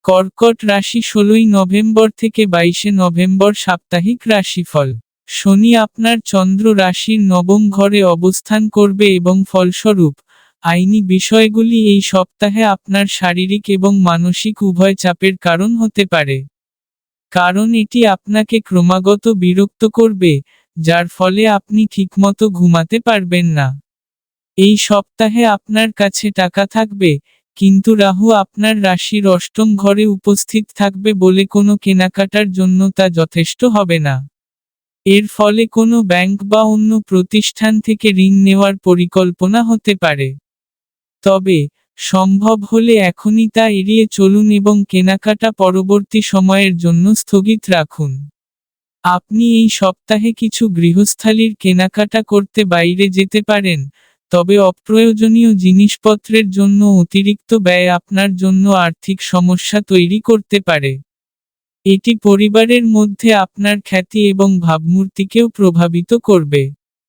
কর্কট রাশি 16 নভেম্বর থেকে 22 নভেম্বর সাপ্তাহিক রাশিফল। শনি আপনার চন্দ্র রাশির নবম ঘরে অবস্থান করবে এবং ফলস্বরূপ, আইনি বিষয়গুলি এই সপ্তাহে আপনার শারীরিক এবং মানসিক উভয় চাপের কারণ হতে পারে। কারণ এটি আপনাকে ক্রমাগত বিরক্ত করবে, যার ফলে আপনি ঠিকমতো ঘুমাতে পারবেন না। এই সপ্তাহে আপনার কাছে টাকা থাকবে, কিন্তু রাহু আপনার রাশির অষ্টম ঘরে উপস্থিত থাকবে বলে কোনো কেনাকাটার জন্য তা যথেষ্ট হবে না। এর ফলে কোনো ব্যাংক বা অন্য প্রতিষ্ঠান থেকে ঋণ নেওয়ার পরিকল্পনা হতে পারে। তবে, সম্ভব হলে এখনই তা এড়িয়ে চলুন এবং কেনাকাটা পরবর্তী সময়ের জন্য স্থগিত রাখুন। আপনি এই সপ্তাহে কিছু গৃহস্থালির কেনাকাটা করতে বাইরে যেতে পারেন, তবে অপ্রয়োজনীয় জিনিসপত্রের জন্য অতিরিক্ত ব্যয় আপনার জন্য আর্থিক সমস্যা তৈরি করতে পারে। এটি পরিবারের মধ্যে আপনার খ্যাতি এবং ভাবমূর্তিকেও প্রভাবিত করবে।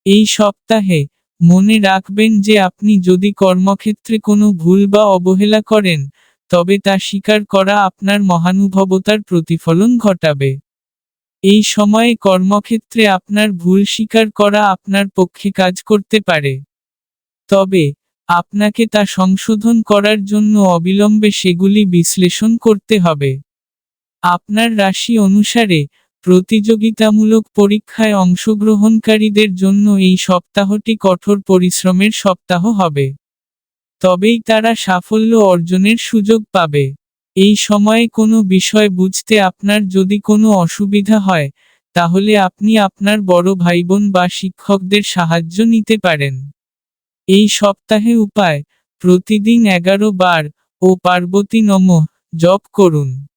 এই সপ্তাহে, মনে রাখবেন যে আপনি যদি কর্মক্ষেত্রে কোনো ভুল বা অবহেলা করেন, তবে তা স্বীকার করা আপনার মহানুভবতার প্রতিফলন ঘটাবে। এই সময়ে কর্মক্ষেত্রে আপনার ভুল স্বীকার করা আপনার পক্ষে কাজ করতে পারে। তবে, আপনাকে তা সংশোধন করার জন্য অবিলম্বে সেগুলি বিশ্লেষণ করতে হবে। আপনার রাশি অনুসারে, প্রতিযোগিতামূলক পরীক্ষায় অংশগ্রহণকারীদের জন্য এই সপ্তাহটি কঠোর পরিশ্রমের সপ্তাহ হবে। তবেই তারা সাফল্য অর্জনের সুযোগ পাবে। এই সময়ে কোনো বিষয় বুঝতে আপনার যদি কোনো অসুবিধা হয়, তাহলে আপনি আপনার বড় ভাইবোন বা শিক্ষকদের সাহায্য নিতে পারেন। এই সপ্তাহে উপায়, প্রতিদিন 11 বার ও পার্বতী নমঃ জপ করুন।